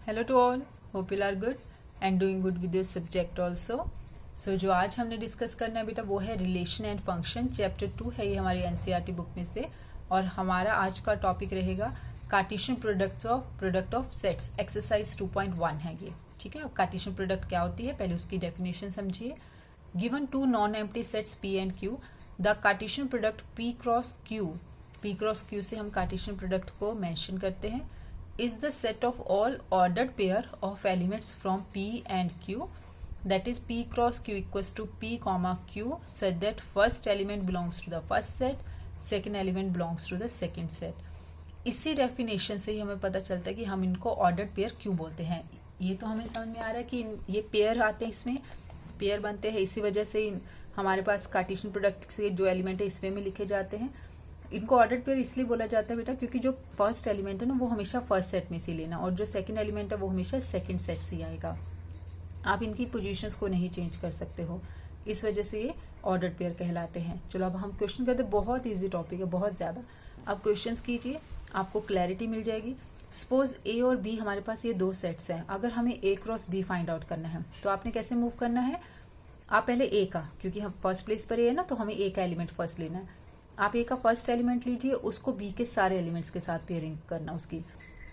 Hello to all, hope you are good and doing good with your subject also. So जो आज हमने discuss करना है बेटा वो है रिलेशन एंड फंक्शन। चैप्टर 2 है ये हमारी एनसीईआरटी बुक में से, और हमारा आज का टॉपिक रहेगा Cartesian product of sets. Exercise 2.1 है ये, ठीक है। अब कार्टेशियन प्रोडक्ट क्या होती है पहले उसकी डेफिनेशन समझिए। Given to non empty sets P and Q, the Cartesian product P cross Q से हम कार्टेशियन प्रोडक्ट को मेंशन करते हैं, is the set of all ordered pair of elements from P and Q, that is P cross Q equals to P comma Q, such that first element belongs to the first set, second element belongs to the second set. इसी definition से ही हमें पता चलता है कि हम इनको ordered pair क्यों बोलते हैं। ये तो हमें समझ में आ रहा है कि ये पेयर आते हैं, इसमें पेयर बनते हैं, इसी वजह से हमारे पास कार्टेशियन प्रोडक्ट से जो एलिमेंट है इसमें में लिखे जाते हैं। इनको ऑर्डर्ड पेयर इसलिए बोला जाता है बेटा क्योंकि जो फर्स्ट एलिमेंट है ना वो हमेशा फर्स्ट सेट में से लेना, और जो सेकंड एलिमेंट है वो हमेशा सेकंड सेट से आएगा। आप इनकी पोजीशंस को नहीं चेंज कर सकते हो, इस वजह से ये ऑर्डर्ड पेयर कहलाते हैं। चलो अब हम क्वेश्चन करते हैं। बहुत इजी टॉपिक है, बहुत ज्यादा। अब क्वेश्चंस कीजिए, आपको क्लैरिटी मिल जाएगी। सपोज ए और बी हमारे पास ये दो सेट्स हैं। अगर हमें ए क्रॉस बी फाइंड आउट करना है तो आपने कैसे मूव करना है। आप पहले ए का, क्योंकि हम फर्स्ट प्लेस पर ए है ना, तो हमें ए का एलिमेंट फर्स्ट लेना है। आप ए का फर्स्ट एलिमेंट लीजिए, उसको बी के सारे एलिमेंट्स के साथ पेयरिंग करना उसकी।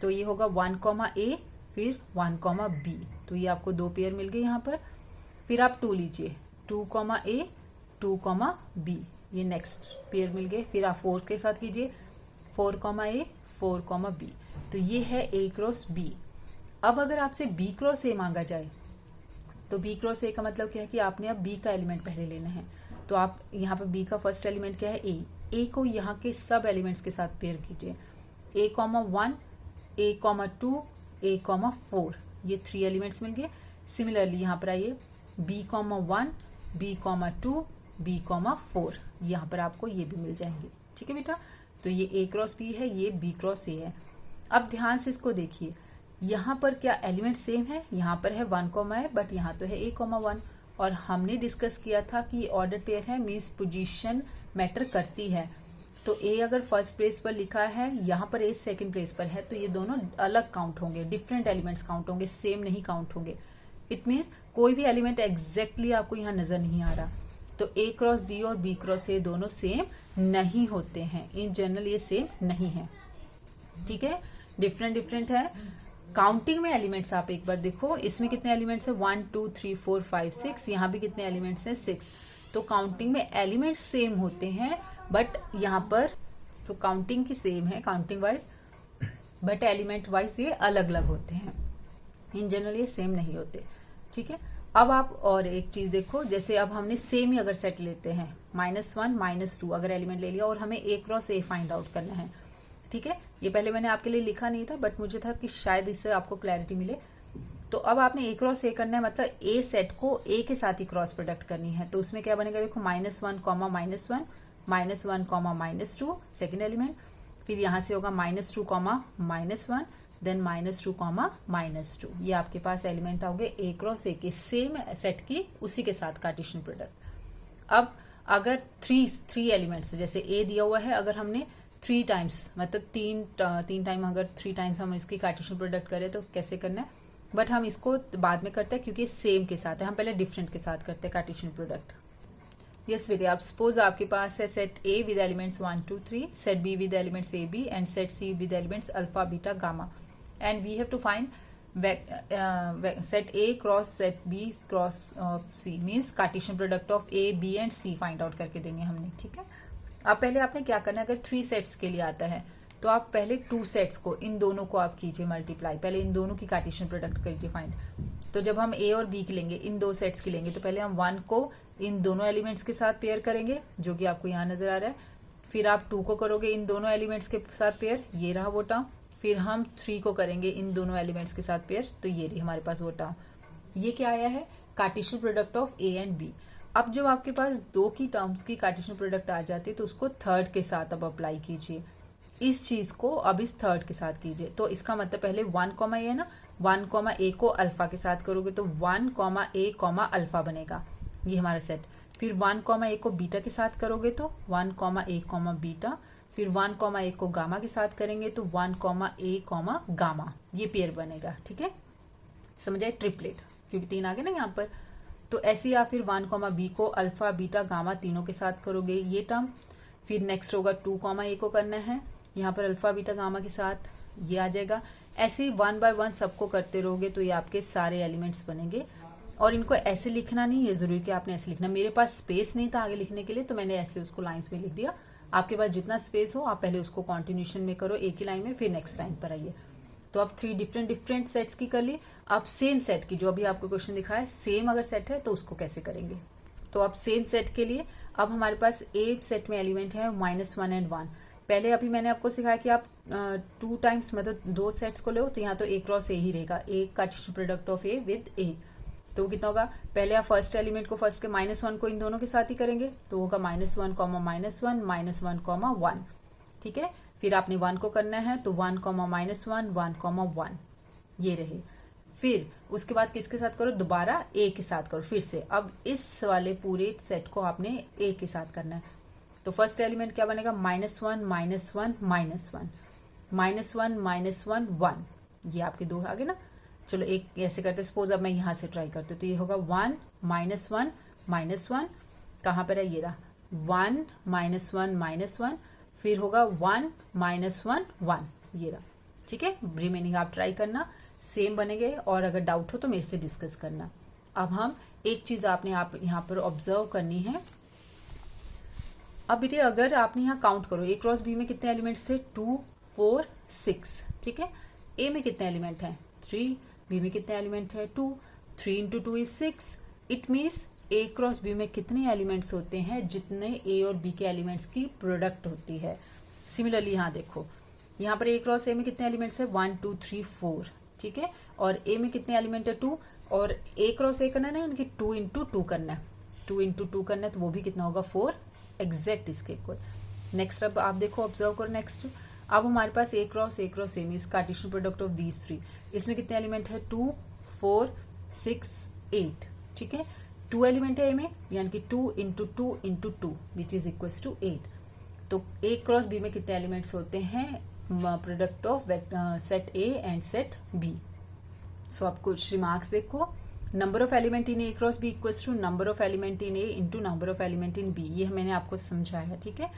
तो ये होगा 1, A फिर 1, B। तो ये आपको दो पेयर मिल गए यहाँ पर। फिर आप 2 लीजिए, 2, A 2, B, ये नेक्स्ट पेयर मिल गए। फिर आप 4 के साथ कीजिए, 4, A 4, B। तो ये है A क्रॉस B। अब अगर आपसे B क्रॉस A मांगा जाए तो B क्रॉस A का मतलब क्या है कि आपने अब B का एलिमेंट पहले लेना है। तो आप यहाँ पर B का फर्स्ट एलिमेंट क्या है, A को यहाँ के सब एलिमेंट्स के साथ पेयर कीजिए। A1, A2, A4, ये 3 एलिमेंट्स मिल गए। सिमिलरली यहाँ पर आइए B1, B2, B4, यहाँ पर आपको ये भी मिल जाएंगे, ठीक है बेटा। तो ये A क्रॉस B है, ये B क्रॉस A है। अब ध्यान से इसको देखिए, यहाँ पर क्या एलिमेंट सेम है, यहाँ पर है 1, A, बट यहाँ तो है A1। और हमने डिस्कस किया था कि ऑर्डर पेयर है, मीन्स पोजीशन मैटर करती है। तो ए अगर फर्स्ट प्लेस पर लिखा है, यहाँ पर ए सेकंड प्लेस पर है, तो ये दोनों अलग काउंट होंगे, डिफरेंट एलिमेंट्स काउंट होंगे, सेम नहीं काउंट होंगे। इट मीन्स कोई भी एलिमेंट एग्जैक्टली आपको यहाँ नजर नहीं आ रहा। तो ए क्रॉस बी और बी क्रॉस ए दोनों सेम नहीं होते हैं, इन जनरल ये सेम नहीं है, ठीक है, डिफरेंट है। काउंटिंग में एलिमेंट्स आप एक बार देखो, इसमें कितने एलिमेंट्स है, 1 2 3 4 5 6, यहाँ भी कितने एलिमेंट्स हैं, 6। तो काउंटिंग में एलिमेंट्स सेम होते हैं, बट यहाँ पर सो काउंटिंग की सेम है counting wise, but element wise ये अलग अलग होते हैं, इन जनरल ये सेम नहीं होते, ठीक है। अब आप और एक चीज देखो, जैसे अब हमने सेम ही अगर सेट लेते हैं, -1 -2 अगर एलिमेंट ले लिया और हमें A cross A find out करना है, ठीक है। ये पहले मैंने आपके लिए लिखा नहीं था, बट मुझे था कि शायद इससे आपको क्लैरिटी मिले। तो अब आपने A क्रॉस A करना है, मतलब A सेट को A के साथ ही क्रॉस प्रोडक्ट करनी है। तो उसमें क्या बनेगा, देखो -1, -1, -2 सेकेंड एलिमेंट। फिर यहां से होगा -2, -1, देन -2, -2। ये आपके पास एलिमेंट आओगे A क्रॉस A के सेम सेट की, उसी के साथ कार्टेशियन प्रोडक्ट। अब अगर 3 एलिमेंट्स, जैसे A दिया हुआ है, अगर हमने 3 टाइम्स, मतलब तीन टाइम, अगर 3 टाइम्स हम इसकी कार्टेशियन प्रोडक्ट करें तो कैसे करना है, बट हम इसको बाद में करते हैं क्योंकि सेम के साथ है, हम पहले डिफरेंट के साथ करते हैं कार्टेशियन प्रोडक्ट। यस बेटे, आप सपोज आपके पास है set A with elements 1 2 3, set B with elements A B, and set C with elements alpha beta gamma, and we have to find set A cross set B cross C, means Cartesian product of A B and C find out करके देंगे हमने, ठीक है। अब पहले आपने क्या करना है, अगर 3 सेट्स के लिए आता है तो आप पहले 2 सेट्स को, इन दोनों को आप कीजिए मल्टीप्लाई, पहले इन दोनों की कार्टेशियन प्रोडक्ट करिए फाइंड। तो जब हम A और B की लेंगे, इन 2 सेट्स की लेंगे, तो पहले हम 1 को इन दोनों एलिमेंट्स के साथ पेयर करेंगे, जो कि आपको यहाँ नजर आ रहा है। फिर आप 2 को करोगे इन दोनों एलिमेंट्स के साथ पेयर, ये रहा वो टर्म। फिर हम 3 को करेंगे इन दोनों एलिमेंट्स के साथ पेयर, तो ये रही हमारे पास वो टर्म। ये क्या आया है, Cartesian product of A and B। अब जब आपके पास 2 की टर्म्स की कार्टेशियन प्रोडक्ट आ जाती है तो उसको थर्ड के साथ अब अप्लाई कीजिए, इस चीज को अब इस थर्ड के साथ कीजिए। तो इसका मतलब पहले 1, A है ना, 1, A को अल्फा के साथ करोगे तो 1, A, अल्फा बनेगा, ये हमारा सेट। फिर 1, A को बीटा के साथ करोगे तो 1, A, बीटा। फिर 1, A को गामा के साथ करेंगे तो 1, A, गामा, ये पेयर बनेगा। ठीक है, समझ आए, ट्रिपलेट, क्योंकि 3 आ गए ना यहाँ पर। तो ऐसे या फिर 1, B को अल्फा बीटा गामा तीनों के साथ करोगे ये टर्म। फिर नेक्स्ट होगा 2, A को करना है, यहाँ पर अल्फा बीटा गामा के साथ ये आ जाएगा। ऐसे 1 बाय 1 सबको करते रहोगे तो ये आपके सारे एलिमेंट्स बनेंगे। और इनको ऐसे लिखना नहीं है जरूरी कि आपने ऐसे लिखना, मेरे पास स्पेस नहीं था आगे लिखने के लिए तो मैंने ऐसे उसको लाइंस में लिख दिया। आपके पास जितना स्पेस हो आप पहले उसको कॉन्टिन्यूशन में करो एक ही लाइन में, फिर नेक्स्ट लाइन पर आइए। तो अब 3 डिफरेंट सेट्स की कर ली। अब सेम सेट की, जो अभी आपको क्वेश्चन दिखा है, सेम अगर सेट है तो उसको कैसे करेंगे। तो अब सेम सेट के लिए अब हमारे पास ए सेट में एलिमेंट है -1 और 1। पहले अभी मैंने आपको सिखाया कि आप 2 टाइम्स मतलब 2 सेट्स को लो तो यहाँ तो A क्रॉस A ही रहेगा, A Cartesian product of A with A। तो कितना होगा, पहले आप फर्स्ट एलिमेंट को फर्स्ट के -1 को इन दोनों के साथ ही करेंगे तो होगा -1, -1, -1, ठीक है। फिर आपने 1 को करना है तो 1, -1, 1, 1 ये रहे। फिर उसके बाद किसके साथ करो, दोबारा A के साथ करो फिर से। अब इस वाले पूरे सेट को आपने A के साथ करना है। तो फर्स्ट एलिमेंट क्या बनेगा, -1, -1, -1, -1, -1, ये आपके 2 आगे ना। चलो एक ऐसे करते, सपोज अब मैं यहां से ट्राई करती हूँ तो ये होगा 1, -1, -1, कहां पर है, ये रहा 1, -1, -1, फिर होगा 1, -1, 1, ये रहा। ठीक है, रिमेनिंग आप ट्राई करना, सेम बनेंगे। और अगर डाउट हो तो मेरे से डिस्कस करना। अब हम एक चीज आपने आप यहाँ पर ऑब्जर्व करनी है। अब बेटे अगर आपने यहाँ काउंट करो, A क्रॉस B में कितने एलिमेंट्स थे, 2, 4, 6, ठीक है। A में कितने एलिमेंट हैं, 3, B में कितने एलिमेंट है, 2, 3 into 2 is 6। It means A cross B में कितने एलिमेंट्स होते हैं, जितने A और B के एलिमेंट्स की प्रोडक्ट होती है। सिमिलरली यहाँ देखो, यहाँ पर A क्रॉस A में कितने एलिमेंट्स है, 1, 2, 3, 4, ठीक है। और A में कितने एलिमेंट है, 2, और A क्रॉस A करना है ना, उनकी 2 इंटू 2 करना है, 2 इंटू 2 करना है तो वो भी कितना होगा, 4, एग्जैक्ट इसके इक्वल। नेक्स्ट अब आप देखो, ऑब्जर्व करो नेक्स्ट। अब हमारे पास A cross A means Cartesian product of these 3। इसमें कितने एलिमेंट है, 2, 4, 6, 8, ठीक है। 2 एलिमेंट है A में, यानी कि 2 into 2 into 2 which is equal to 8। तो A क्रॉस B में कितने एलिमेंट्स होते हैं, product of set A and set B। So आप कुछ रिमार्क्स देखो, number of element in A cross B equals to number of element in A into number of element in B। ये मैंने आपको समझाया, ठीक है।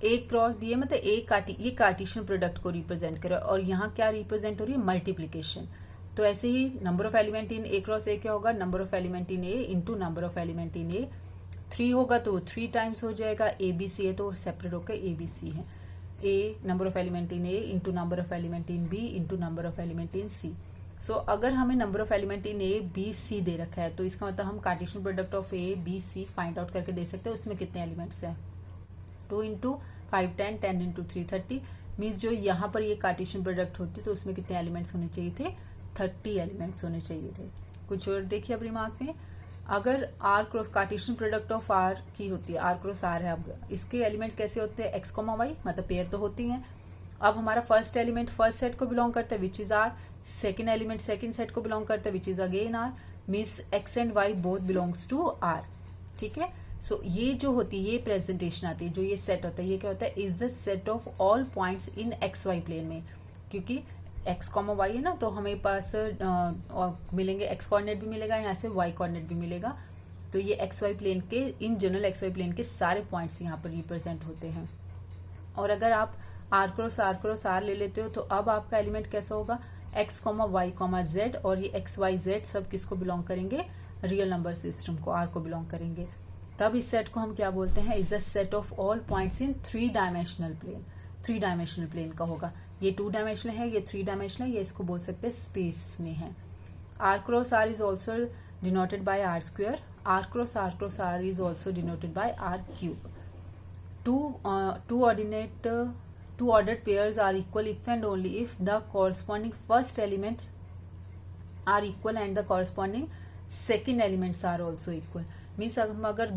A क्रॉस B है मतलब ये कार्टेशियन प्रोडक्ट को रिप्रेजेंट करे, और यहाँ क्या रिप्रेजेंट हो रही है, मल्टीप्लीकेशन। तो ऐसे ही number of element in A cross A क्या होगा, number of element in A into number of element in A। 3 होगा तो 3 टाइम्स हो जाएगा, ABC है तो सेपरेट होकर ABC है। A number of element in A into number of element in B into number of element in C। सो अगर हमें number of element in A, B, C दे रखा है तो इसका मतलब हम Cartesian product of A, B, C find out करके दे सकते हैं उसमें कितने एलिमेंट्स हैं। 2 इंटू 5, 10, 10 इंटू 3, 30। मीन्स जो यहाँ पर ये कार्टेशियन प्रोडक्ट होती तो उसमें कितने एलिमेंट्स होने चाहिए थे, 30 एलिमेंट्स होने चाहिए थे। कुछ और देखिए अब रिमार्क में, अगर R cross Cartesian product of R की होती है, R क्रॉस R है, अब इसके एलिमेंट कैसे होते हैं, X, Y, मतलब पेयर तो होती हैं। अब हमारा फर्स्ट एलिमेंट फर्स्ट सेट को बिलोंग करता है which is R, second element second set को बिलोंग करता है which is again R, means X and Y both belongs to R, ठीक है। सो ये जो होती है, ये प्रेजेंटेशन आती है, जो ये सेट होता है, ये क्या होता है, is the set of all points in XY plane में। क्योंकि X, Y है ना, तो हमें पास मिलेंगे X कोऑर्डिनेट भी मिलेगा, यहाँ से Y कोऑर्डिनेट भी मिलेगा। तो ये XY प्लेन के, इन जनरल XY प्लेन के सारे पॉइंट्स यहाँ पर रिप्रेजेंट होते हैं। और अगर आप R क्रॉस R ले लेते हो तो अब आपका एलिमेंट कैसा होगा, X, Y, Z, और ये X, Y, Z सब किसको बिलोंग करेंगे, रियल नंबर सिस्टम को, R को बिलोंग करेंगे। तब इस सेट को हम क्या बोलते हैं, is a set of all points in 3 dimensional plane. 3 dimensional plane का होगा, ये 2 डायमेंशनल है, ये 3 डायमेंशनल है, ये इसको बोल सकते हैं स्पेस में है। R cross R is also denoted by R square, R cross R is also denoted by R cube. Two ordered pairs are equal if and only if the corresponding first elements are equal and the corresponding second elements are also equal। Means हम अगर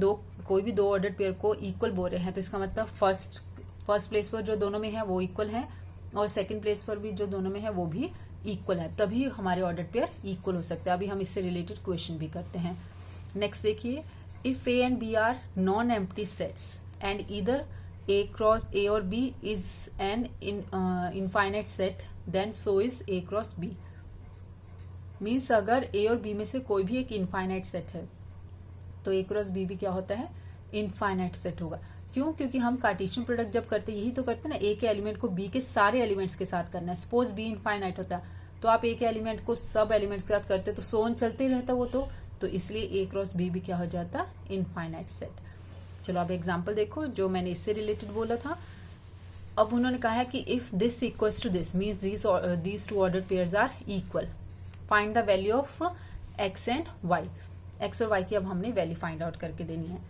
कोई भी 2 ordered pair को equal बोल रहे हैं तो इसका मतलब फर्स्ट प्लेस पर जो दोनों में है वो इक्वल है, और सेकंड प्लेस पर भी जो दोनों में है वो भी इक्वल है, तभी हमारे ऑर्डर्ड पेयर इक्वल हो सकते हैं। अभी हम इससे रिलेटेड क्वेश्चन भी करते हैं। नेक्स्ट देखिए, if A and B are non empty sets and either A cross A और B is an infinite set then so is A cross B. Means अगर ए और बी में से कोई भी एक इनफाइनाइट सेट है तो ए क्रॉस बी भी क्या होता है, इनफाइनाइट सेट होगा। क्यों? क्योंकि हम कार्टेशियन प्रोडक्ट जब करते हैं यही तो करते हैं ना, ए के एलिमेंट को बी के सारे एलिमेंट्स के साथ करना है। सपोज बी इनफाइनाइट होता है तो आप ए के एलिमेंट को सब एलिमेंट्स के साथ करते तो सोन चलते ही रहता वो तो इसलिए ए क्रॉस बी भी क्या हो जाता, इनफाइनाइट सेट। चलो अब एग्जाम्पल देखो जो मैंने इससे रिलेटेड बोला था। अब उन्होंने कहा है कि if this equals to this means these two ordered pairs are equal, find the value of x and y. X और वाई की अब हमने वैल्यू फाइंड आउट करके देनी है।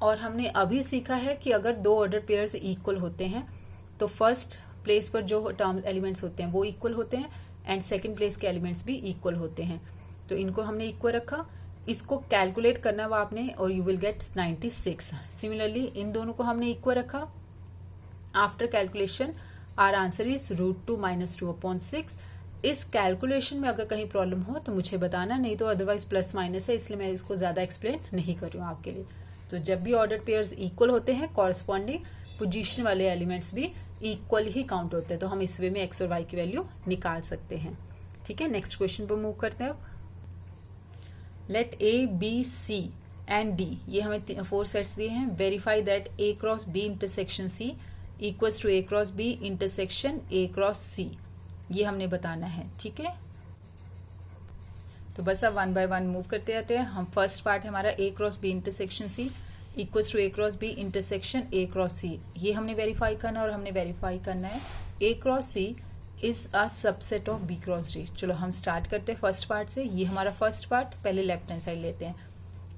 और हमने अभी सीखा है कि अगर दो ऑर्डर पेयर्स इक्वल होते हैं तो फर्स्ट प्लेस पर जो टर्म एलिमेंट्स होते हैं वो इक्वल होते हैं एंड सेकंड प्लेस के एलिमेंट्स भी इक्वल होते हैं। तो इनको हमने इक्वल रखा, इसको कैलकुलेट करना है आपने और यू विल गेट 96। सिमिलरली इन दोनों को हमने इक्वल रखा। After calculation our answer is √2 - 2/6। इस कैलकुलेशन में अगर कहीं प्रॉब्लम हो तो मुझे बताना, नहीं तो अदरवाइज प्लस माइनस है, इसलिए मैं इसको ज्यादा एक्सप्लेन नहीं कर रही हूँ आपके लिए। तो जब भी ऑर्डर पेयर्स इक्वल होते हैं कॉरस्पॉन्डिंग पोजीशन वाले एलिमेंट्स भी इक्वल ही काउंट होते हैं। तो हम इस वे में एक्स और वाई की वैल्यू निकाल सकते हैं। ठीक है, नेक्स्ट क्वेश्चन पर मूव करते हैं। अब let A B C and D, ये हमें 4 सेट्स दिए हैं। Verify that A cross B intersection C equals to A cross B intersection A cross C, ये हमने बताना है। ठीक है, तो बस अब 1 बाय 1 मूव करते जाते हैं। हम फर्स्ट पार्ट है हमारा A cross B intersection C equals to A cross B intersection A cross C, ये हमने वेरीफाई करना और हमने वेरीफाई करना है A cross C is a subset of B cross D. चलो हम स्टार्ट करते हैं फर्स्ट पार्ट से। ये हमारा फर्स्ट पार्ट, पहले लेफ्ट हैंड साइड लेते हैं।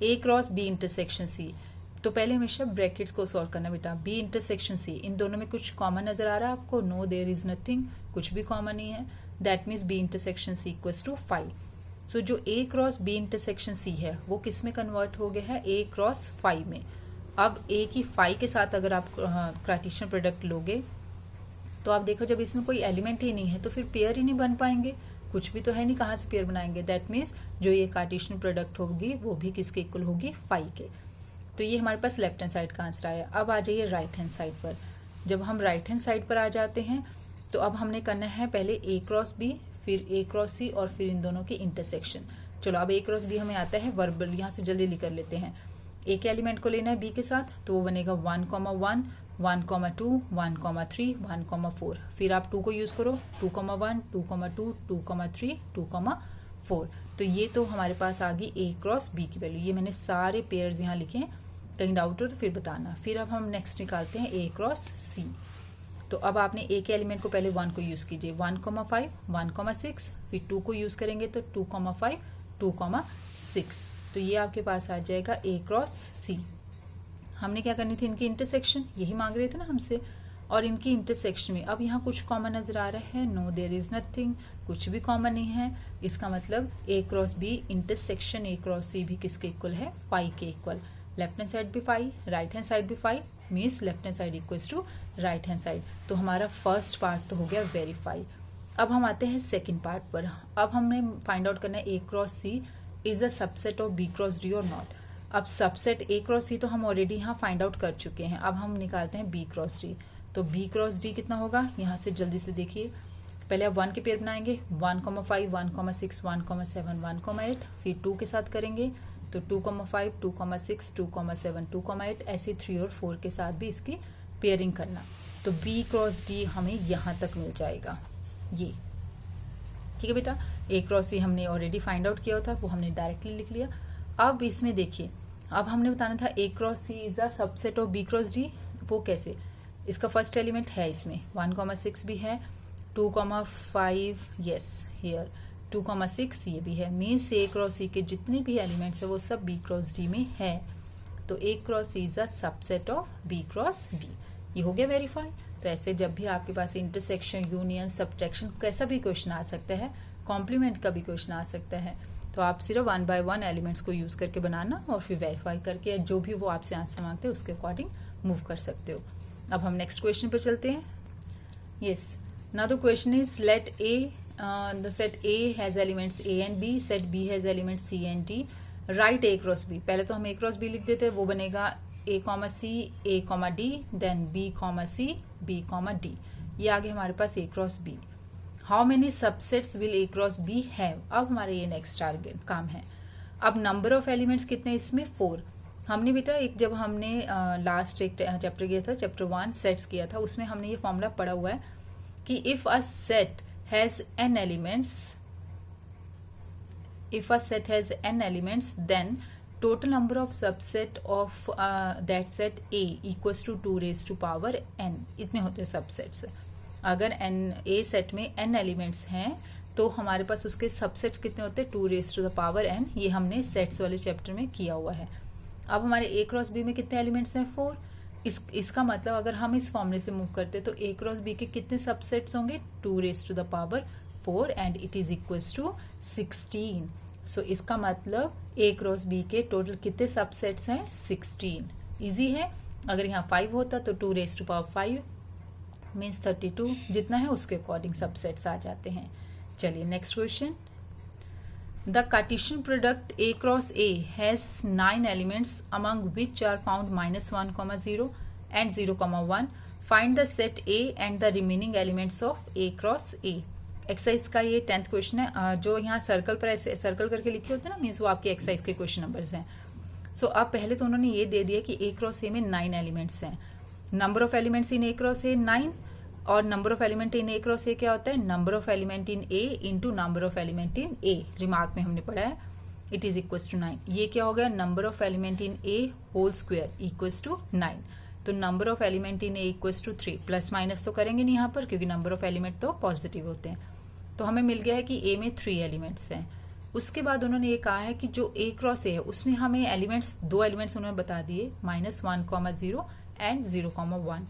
ए क्रॉस बी इंटरसेक्शन सी, तो पहले हमेशा ब्रैकेट्स को सॉल्व करना बेटा। बी इंटरसेक्शन सी, इन दोनों में कुछ कॉमन नजर आ रहा है आपको? नो, देयर इज नथिंग, कुछ भी कॉमन नहीं है। That means B intersection C equals to 5। So जो A cross B intersection C है वो किस में कन्वर्ट हो गया है, ए क्रॉस 5 में। अब ए की 5 के साथ अगर आप कार्टेशियन प्रोडक्ट लोगे तो आप देखो जब इसमें कोई एलिमेंट ही नहीं है तो फिर पेयर ही नहीं बन पाएंगे, कुछ भी तो है नहीं, कहाँ से पेयर बनाएंगे। दैट मीन्स जो ये कार्टेशियन प्रोडक्ट होगी वो भी किसके इक्वल होगी, 5 के। तो ये हमारे पास लेफ्ट हैंड साइड का आंसर आया। अब आ जाइए राइट हैंड साइड पर। जब हम राइट हैंड साइड पर आ जाते हैं तो अब हमने करना है पहले ए क्रॉस बी, फिर ए क्रॉस सी और फिर इन दोनों की इंटरसेक्शन। चलो अब ए क्रॉस बी हमें आता है वर्बल, यहाँ से जल्दी लिख लेते हैं। ए के एलिमेंट को लेना है बी के साथ, तो वो बनेगा 1, 1, 1, 2, 1, 3, 1, 4। फिर आप 2 को यूज करो, 2, 1, 2, 2, 2, 3, 2, 4। तो ये तो हमारे पास आ गई ए क्रॉस बी की वैल्यू। ये मैंने सारे पेयर्स यहाँ लिखे हैं, कहीं डाउट हो तो फिर बताना। फिर अब हम नेक्स्ट निकालते हैं ए क्रॉस सी। तो अब आपने ए के एलिमेंट को पहले 1 को यूज कीजिए, 1, 5, 1, 6। फिर 2 को यूज करेंगे तो 2, 5, 2, 6। तो ये आपके पास आ जाएगा ए क्रॉस सी। हमने क्या करनी थी, इनकी इंटरसेक्शन, यही मांग रहे थे ना हमसे। और इनकी इंटरसेक्शन में अब यहाँ कुछ कॉमन नजर आ रहा है? नो, देयर इज नथिंग, कुछ भी कॉमन नहीं है। इसका मतलब A cross B intersection A cross C भी किसके इक्वल है, 5 के इक्वल। लेफ्ट हैंड साइड भी 5, राइट हैंड साइड भी 5, means left hand side equals to right hand side. तो हमारा फर्स्ट पार्ट तो हो गया वेरीफाई। अब हम आते हैं सेकेंड पार्ट पर। अब हमने फाइंड आउट करना है A cross C is a subset of B cross D और नॉट। अब सबसेट ए क्रॉस सी तो हम ऑलरेडी यहाँ फाइंड आउट कर चुके हैं। अब हम निकालते हैं बी क्रॉस डी। तो बी क्रॉस डी कितना होगा, यहाँ से जल्दी से देखिए। पहले आप 1 के पेयर बनाएंगे, 1, 5, 1, 6, 1, 7, 1, 8। फिर 2 के साथ करेंगे तो 2, 5, 2, 6, 2, 7, 2, 8। ऐसे 3 और 4 के साथ भी इसकी पेयरिंग करना। तो बी क्रॉस डी हमें यहाँ तक मिल जाएगा, ये ठीक है बेटा। ए क्रॉस सी हमने ऑलरेडी फाइंड आउट किया था, वो हमने डायरेक्टली लिख लिया। अब इसमें देखिए, अब हमने बताना था A cross C is a subset of B cross D. वो कैसे, इसका फर्स्ट एलिमेंट है इसमें 1, 6 भी है, 2, 5 यस हियर, 2, 6 ये भी है। मीन्स ए क्रॉस सी के जितने भी एलिमेंट्स है वो सब बी क्रॉस डी में है। तो A cross C is a subset of B cross D. ये हो गया वेरीफाई। तो ऐसे जब भी आपके पास इंटरसेक्शन, यूनियन, सब्ट्रैक्शन कैसा भी क्वेश्चन आ सकता है, कॉम्प्लीमेंट का भी क्वेश्चन आ सकता है, तो आप सिर्फ 1 बाय 1 एलिमेंट्स को यूज करके बनाना और फिर वेरीफाई करके जो भी वो आपसे आंसर मांगते हैं उसके अकॉर्डिंग मूव कर सकते हो। अब हम नेक्स्ट क्वेश्चन पे चलते हैं। Yes, now the question is let A the set A has elements A and B, set B has elements C and D, write A cross B. पहले तो हम ए क्रॉस बी लिख देते हैं, वो बनेगा A comma C, A comma D, then B comma C, B comma D. ये आगे हमारे पास A cross B। How many subsets will A cross B have? अब हमारे ये नेक्स्ट टारगेट काम है। अब नंबर ऑफ एलिमेंट्स कितने इसमें? 4। हमने बेटा एक जब हमने लास्ट एक चैप्टर किया था, चैप्टर 1 सेट्स किया था, उसमें हमने ये फॉर्मूला पढ़ा हुआ है कि if a set has n elements, if a set has n elements, then total number of subset of that set A equals to 2 raised to power n। इतने होते हैं सबसेट्स। अगर n A सेट में n elements हैं तो हमारे पास उसके subsets कितने होते हैं? 2 raised to the power n। ये हमने सेट्स वाले चैप्टर में किया हुआ है। अब हमारे A क्रॉस B में कितने एलिमेंट्स हैं? 4। इसका मतलब अगर हम इस फॉर्मूले से मूव करते तो A क्रॉस B के कितने सबसेट्स होंगे? 2 raised to the power 4 and it is equals to 16। So इसका मतलब A क्रॉस B के टोटल कितने सबसेट्स हैं? 16। इजी है। अगर यहाँ 5 होता तो 2 raised to power 5 मीन्स 32, जितना है उसके अकॉर्डिंग सबसेट्स आ जाते हैं। चलिए next question. The Cartesian product A cross A has 9 elements among which are found -1, 0 and 0, 1। Find the set A and the remaining elements of A cross A। Exercise का ये 10th question है। जो यहाँ circle पर ऐसे circle करके लिखे होते हैं ना, मीन्स वो आपके एक्सरसाइज के क्वेश्चन नंबर्स हैं। सो अब पहले तो उन्होंने ये दे दिया कि A क्रॉस A में 9 एलिमेंट्स हैं। Number of elements in A cross A 9, और number of element in A cross A क्या होता है? Number of element in A into number of element in A। Remark में हमने पढ़ा है इट इज इक्वल्स टू 9। ये क्या हो गया? Number of element in A whole square equals to 9। तो number of element in A equals to 3। Plus minus तो करेंगे नहीं यहाँ पर, क्योंकि नंबर ऑफ एलिमेंट तो पॉजिटिव होते हैं। तो हमें मिल गया है कि A में 3 एलिमेंट्स हैं। उसके बाद उन्होंने ये कहा है कि जो A क्रॉस A है उसमें हमें एलिमेंट्स, 2 एलिमेंट्स उन्होंने बता दिए, -1, 0 एंड 0, 1।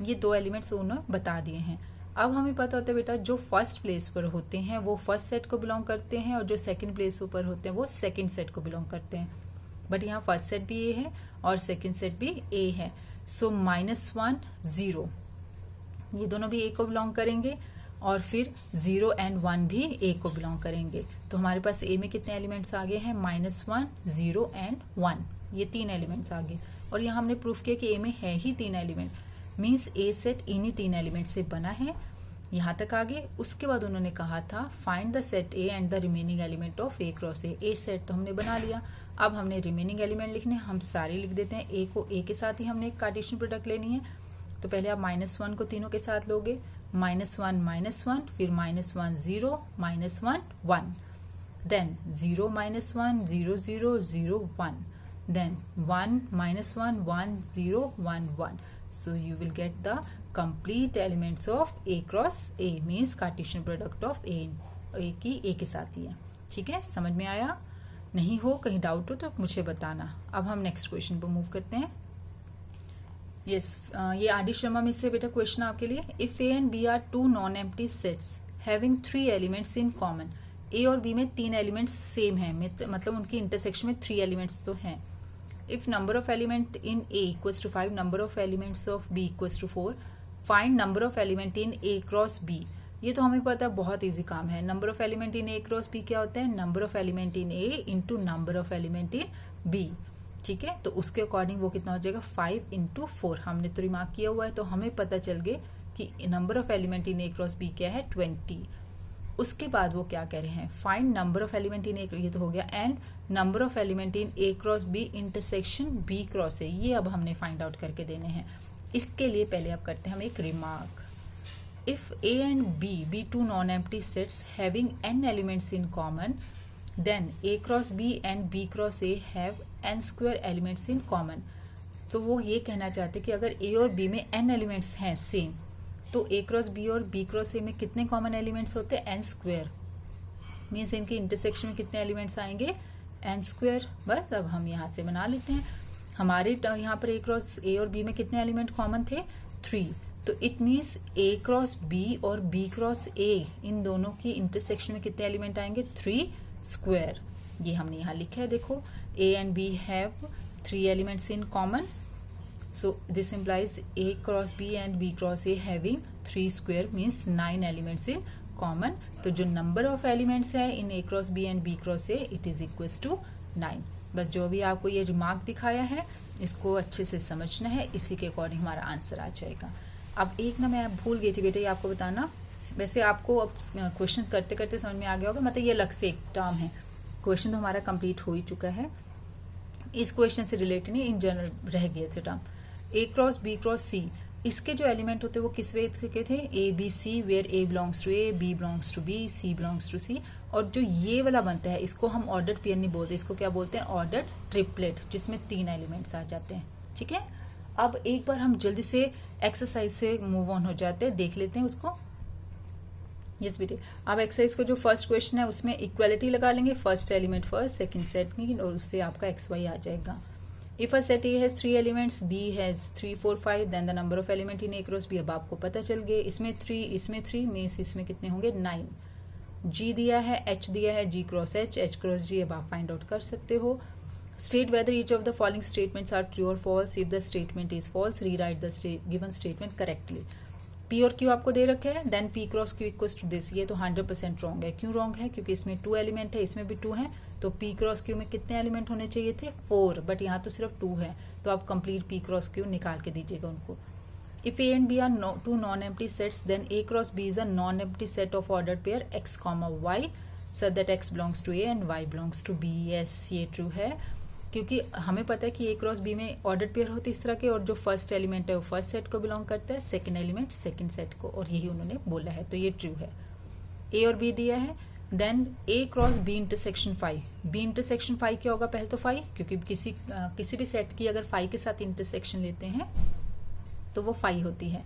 ये 2 एलिमेंट्स उन्होंने बता दिए हैं। अब हमें पता होता है बेटा जो फर्स्ट प्लेस पर होते हैं वो फर्स्ट सेट को बिलोंग करते हैं, और जो सेकंड प्लेस पर होते हैं वो सेकंड सेट को बिलोंग करते हैं। बट यहाँ फर्स्ट सेट भी A है और सेकंड सेट भी A है। सो -1, 0 ये दोनों भी A को बिलोंग करेंगे, और फिर 0 एंड 1 भी A को बिलोंग करेंगे। तो हमारे पास A में कितने एलिमेंट्स आ गए हैं? -1, 0 एंड 1। ये 3 एलिमेंट्स आ गए। और यहाँ हमने प्रूफ किया कि A में है ही 3 एलिमेंट, मीन्स A सेट इन्हीं 3 एलिमेंट से बना है। यहाँ तक आगे उसके बाद उन्होंने कहा था find the set A and the remaining element of A cross A। A set तो हमने बना लिया, अब हमने रिमेनिंग एलिमेंट लिखने, हम सारे लिख देते हैं। A को A के साथ ही हमने एक कार्टेशियन प्रोडक्ट लेनी है। तो पहले आप -1 को तीनों के साथ लोगे, -1, -1, फिर -1, 0, -1, 1, then 0, -1, 0, 0, 0, 1, then 1, -1, 1, 0, 1, 1. So you will get the complete elements of A cross A, means Cartesian product of A की A के साथ ही है। ठीक है, समझ में आया? नहीं हो, कहीं डाउट हो तो मुझे बताना। अब हम नेक्स्ट क्वेश्चन पर मूव करते हैं। यस, ये आदि शर्मा में से बेटा क्वेश्चन आपके लिए। If A and B are 2 non empty sets having 3 elements in common. A और B में 3 एलिमेंट्स सेम है, मतलब उनकी इंटरसेक्शन में 3 एलिमेंट्स तो हैं। If number of element in A equals to 5, number of elements of B equals to 4, find number of element in A cross B। ये तो हमें पता है, बहुत इजी काम है। Number of element in A cross B क्या होता है? Number of element in A into number of element in B। ठीक है, तो उसके अकॉर्डिंग वो कितना हो जाएगा? 5 इंटू 4। हमने तो रिमार्क किया हुआ है, तो हमें पता चल गया कि number of element in A cross B क्या है? 20। उसके बाद वो क्या कह रहे हैं? Find number of element in A, ये तो हो गया, and number of element in A cross B intersection B cross A। ये अब हमने फाइंड आउट करके देने हैं। इसके लिए पहले अब करते हैं हम एक remark. If A and B be 2 non-empty sets having n elements in common, then A cross B and B cross A have n square elements in common। तो वो ये कहना चाहते कि अगर A और B में n एलिमेंट्स हैं सेम, तो A क्रॉस B और B क्रॉस A में कितने कॉमन एलिमेंट्स होते हैं? n square. मीन्स इनके इंटरसेक्शन में कितने एलिमेंट्स आएंगे? n square. बस अब हम यहाँ से बना लेते हैं। हमारे यहाँ पर A क्रॉस A और B में कितने एलिमेंट कॉमन थे? 3। तो it means A cross B और B क्रॉस A इन दोनों की इंटरसेक्शन में कितने एलिमेंट आएंगे? 3 स्क्वायर। ये हमने यहाँ लिखा है, देखो A and B have 3 elements in common, so this implies A cross B and B cross A having 3 square means 9 elements in common। तो जो number of elements है in A cross B and B cross A it is equals to 9। बस जो भी आपको ये remark दिखाया है इसको अच्छे से समझना है, इसी के अकॉर्डिंग हमारा आंसर आ जाएगा। अब एक ना मैं भूल गई थी बेटा ये आपको बताना, वैसे आपको अब क्वेश्चन करते करते समझ में आ गया होगा, मतलब ये अलग से एक टर्म है, क्वेश्चन तो हमारा कंप्लीट हो ही चुका है, इस क्वेश्चन से रिलेटेड नहीं, इन जनरल रह गए थे टर्म। ए क्रॉस बी क्रॉस सी, इसके जो एलिमेंट होते हैं वो किस वे के थे, A B C, where a belongs to A, B belongs to B, C belongs to C. और जो ये वाला बनता है इसको हम ऑर्डर्ड पेयर नहीं बोलते, इसको क्या बोलते हैं, ऑर्डर्ड ट्रिपलेट, जिसमें 3 एलिमेंट्स आ जाते हैं। ठीक है, अब एक बार हम जल्दी से एक्सरसाइज से मूव ऑन हो जाते हैं, देख लेते हैं उसको। यस बेटे, अब एक्सरसाइज का जो फर्स्ट क्वेश्चन है उसमें इक्वालिटी लगा लेंगे, first element first, second second, और उससे आपका एक्स वाई आ जाएगा। If a set A has 3 elements, B has 3 4 5, then the number of element in A cross B, अब आपको पता चल गए, इसमें 3 इसमें 3 मीन्स इसमें कितने होंगे 9। जी दिया है, एच दिया है, G cross H cross G, अब आप फाइंड आउट कर सकते हो। State whether each of the following statements are true और false, if the statement is false rewrite the given statement correctly. P और क्यू आपको दे रखे हैं, then P cross Q equals to this, ये तो 100% रॉन्ग है। क्यों रॉन्ग है, क्योंकि इसमें 2 एलिमेंट है, इसमें भी 2 है, तो पी क्रॉस क्यू में कितने एलिमेंट होने चाहिए थे 4, बट यहाँ तो सिर्फ 2 है, तो आप कंप्लीट पी क्रॉस क्यू निकाल के दीजिएगा उनको। If A and B are 2 non empty sets, then A cross B is a non empty set of ordered pair x comma y, so that x belongs to A and y belongs to B. Yes, ये true है, क्योंकि हमें पता है कि A cross B में ordered pair होती है इस तरह के, और जो फर्स्ट एलिमेंट है वो फर्स्ट सेट को बिलोंग करता है, सेकंड एलिमेंट सेकंड सेट को, और यही उन्होंने बोला है, तो ये ट्रू है। ए और बी दिया है, then A cross B intersection 5, B intersection 5 क्या होगा, पहले तो 5, क्योंकि किसी भी सेट की अगर 5 के साथ इंटरसेक्शन लेते हैं तो वो 5 होती है।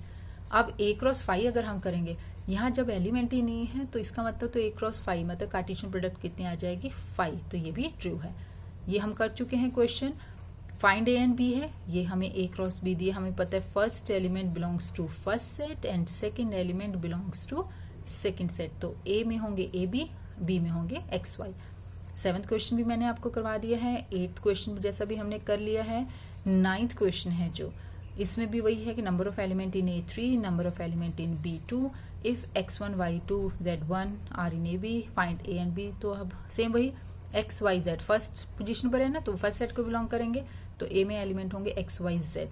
अब ए क्रॉस 5 अगर हम करेंगे, यहाँ जब एलिमेंट ही नहीं है तो इसका मतलब तो ए क्रॉस 5 मतलब कार्टेशियन प्रोडक्ट कितनी आ जाएगी 5, तो ये भी ट्रू है। ये हम कर चुके हैं question. Find A and B है, ये हमें ए क्रॉस बी दिए, हमें पता है first element belongs to first set and second element belongs to second set, तो ए में होंगे ए बी में होंगे एक्स वाई। 7th क्वेश्चन भी मैंने आपको करवा दिया है, 8th क्वेश्चन जैसा भी हमने कर लिया है। 9th क्वेश्चन है जो, इसमें भी वही है कि number of element in A 3, number of element in B 2, if x1 y2 z1 are in A B, find A and B. तो अब सेम वही x y z first position पर है ना, तो फर्स्ट सेट को बिलोंग करेंगे, तो ए में एलिमेंट होंगे एक्स वाई जेड,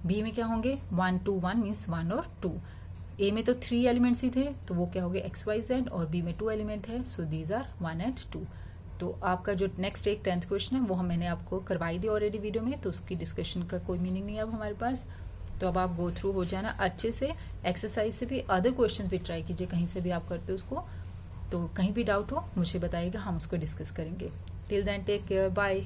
बी में क्या होंगे 1 2 1 मीन्स 1 और 2, ए में तो 3 एलिमेंट्स ही थे तो वो क्या हो गए एक्स वाई जेड, और बी में 2 एलिमेंट है, सो दीज आर 1 एंड 2। तो आपका जो नेक्स्ट एक 10th क्वेश्चन है वो मैंने आपको करवाई दी ऑलरेडी वीडियो में, तो उसकी डिस्कशन का कोई मीनिंग नहीं है अब हमारे पास, तो अब आप गो थ्रू हो जाना अच्छे से, एक्सरसाइज से भी, अदर क्वेश्चन भी ट्राई कीजिए, कहीं से भी आप करते हो उसको, तो कहीं भी डाउट हो मुझे बताइएगा, हम उसको डिस्कस करेंगे। Till then take care, bye.